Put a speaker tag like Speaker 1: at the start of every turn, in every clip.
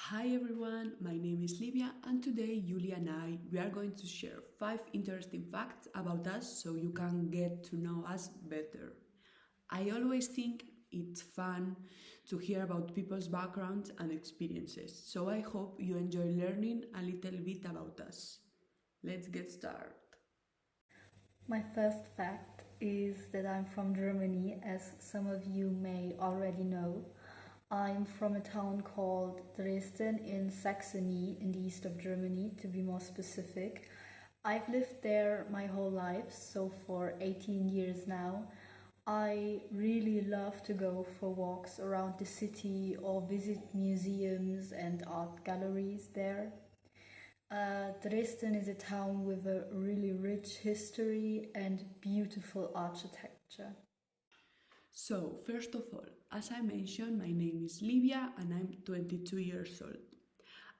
Speaker 1: Hi everyone, my name is Livia and today Juli and we are going to share 5 interesting facts about us so you can get to know us better. I always think it's fun to hear about people's backgrounds and experiences, so I hope you enjoy learning a little bit about us. Let's get started.
Speaker 2: My first fact is that I'm from Germany, as some of you may already know. I'm from a town called Dresden in Saxony, in the east of Germany, to be more specific. I've lived there my whole life, so for 18 years now. I really love to go for walks around the city or visit museums and art galleries there. Dresden is a town with a really rich history and beautiful architecture.
Speaker 1: So, first of all, as I mentioned, my name is Livia and I'm 22 years old.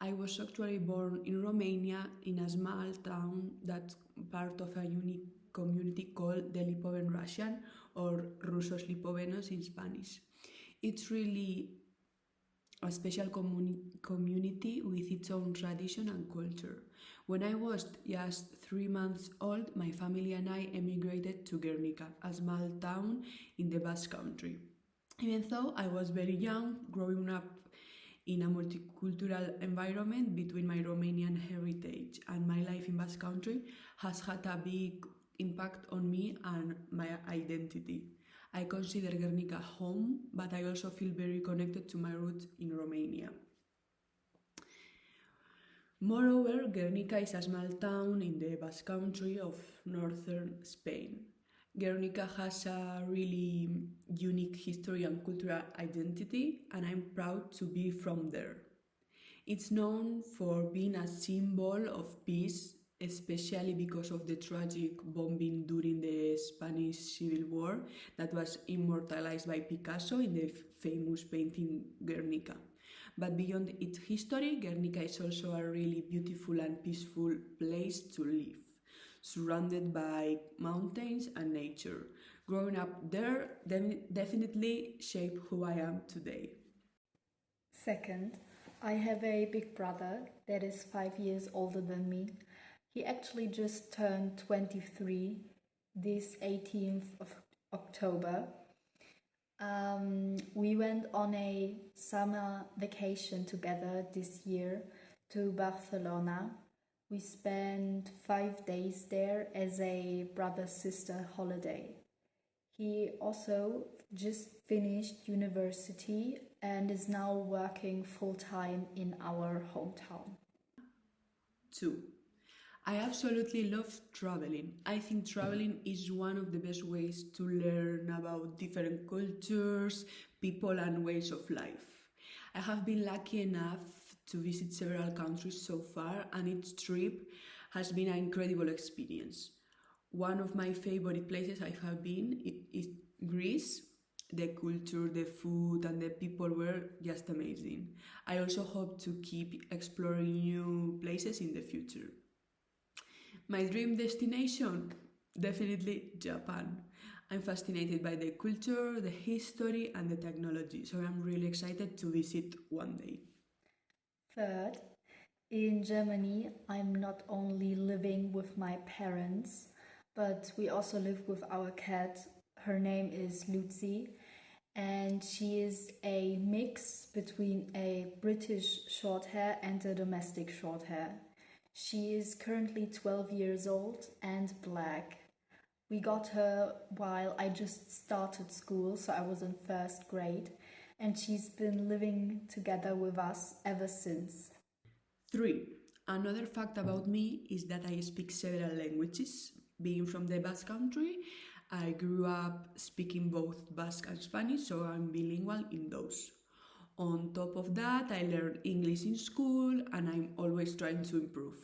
Speaker 1: I was actually born in Romania in a small town that's part of a unique community called the Lipoven Russian or Rusos Lipovenos in Spanish. It's really a special community with its own tradition and culture. When I was just 3 months old, my family and I emigrated to Guernica, a small town in the Basque Country. Even though I was very young, growing up in a multicultural environment between my Romanian heritage and my life in Basque Country has had a big impact on me and my identity. I consider Guernica home, but I also feel very connected to my roots in Romania. Moreover, Guernica is a small town in the Basque Country of northern Spain. Guernica has a really unique history and cultural identity, and I'm proud to be from there. It's known for being a symbol of peace, especially because of the tragic bombing during the Spanish Civil War that was immortalized by Picasso in the famous painting Guernica. But beyond its history, Guernica is also a really beautiful and peaceful place to live, surrounded by mountains and nature. Growing up there definitely shaped who I am today.
Speaker 2: Second, I have a big brother that is 5 years older than me. He actually just turned 23 this 18th of October. We went on a summer vacation together this year to Barcelona. We spent 5 days there as a brother-sister holiday. He also just finished university and is now working full-time in our hometown.
Speaker 1: 2. I absolutely love traveling. I think traveling is one of the best ways to learn about different cultures, people, and ways of life. I have been lucky enough to visit several countries so far, and each trip has been an incredible experience. One of my favorite places I have been is Greece. The culture, the food, and the people were just amazing. I also hope to keep exploring new places in the future. My dream destination? Definitely Japan. I'm fascinated by the culture, the history, and the technology, so I'm really excited to visit one day.
Speaker 2: Third, in Germany, I'm not only living with my parents, but we also live with our cat. Her name is Lucy, and she is a mix between a British Shorthair and a domestic Shorthair. She is currently 12 years old and black. We got her while I just started school, so I was in first grade, and she's been living together with us ever since.
Speaker 1: 3. Another fact about me is that I speak several languages. Being from the Basque Country, I grew up speaking both Basque and Spanish, so I'm bilingual in those. On top of that, I learned English in school and I'm always trying to improve.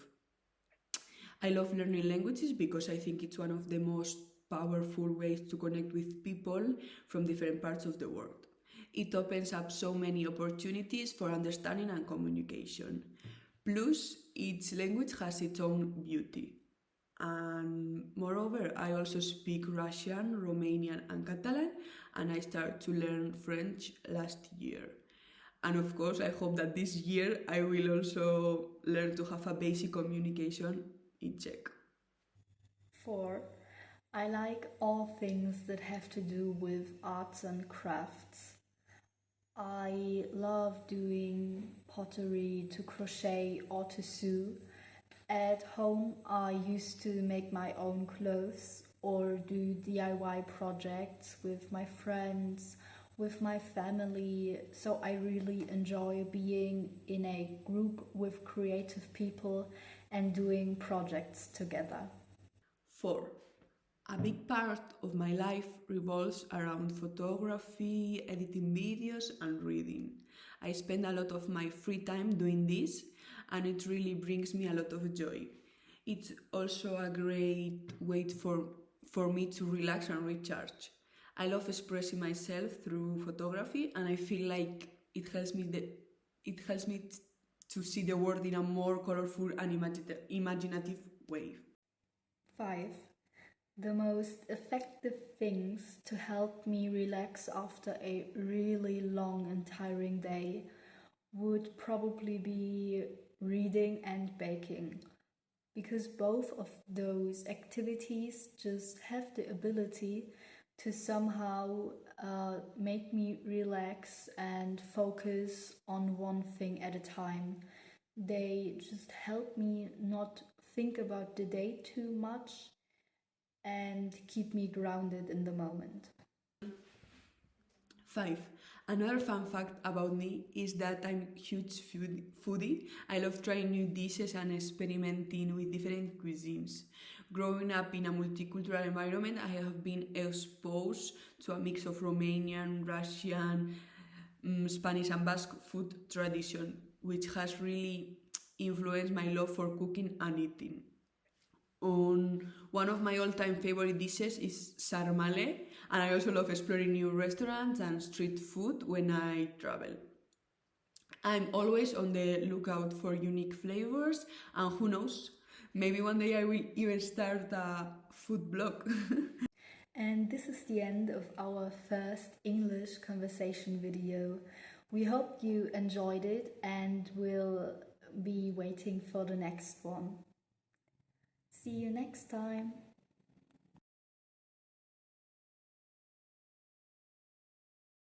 Speaker 1: I love learning languages because I think it's one of the most powerful ways to connect with people from different parts of the world. It opens up so many opportunities for understanding and communication. Plus, each language has its own beauty. And moreover, I also speak Russian, Romanian, and Catalan, and I started to learn French last year. And of course, I hope that this year I will also learn to have a basic communication in Czech.
Speaker 2: 4. I like all things that have to do with arts and crafts. I love doing pottery, to crochet or to sew. At home, I used to make my own clothes or do DIY projects with my friends, with my family. So I really enjoy being in a group with creative people and doing projects together.
Speaker 1: 4. A big part of my life revolves around photography, editing videos, and reading. I spend a lot of my free time doing this, and it really brings me a lot of joy. It's also a great way for me to relax and recharge. I love expressing myself through photography, and I feel like it helps me to see the world in a more colorful and imaginative way.
Speaker 2: 5. The most effective things to help me relax after a really long and tiring day would probably be reading and baking, because both of those activities just have the ability to somehow make me relax and focus on one thing at a time. They just help me not think about the day too much and keep me grounded in the moment.
Speaker 1: 5. Another fun fact about me is that I'm a huge foodie. I love trying new dishes and experimenting with different cuisines. Growing up in a multicultural environment, I have been exposed to a mix of Romanian, Russian, Spanish and Basque food tradition, which has really influenced my love for cooking and eating. One of my all-time favorite dishes is sarmale, and I also love exploring new restaurants and street food when I travel. I'm always on the lookout for unique flavors, and who knows, maybe one day I will even start a food blog.
Speaker 2: And this is the end of our first English conversation video. We hope you enjoyed it and will be waiting for the next one. See you next time.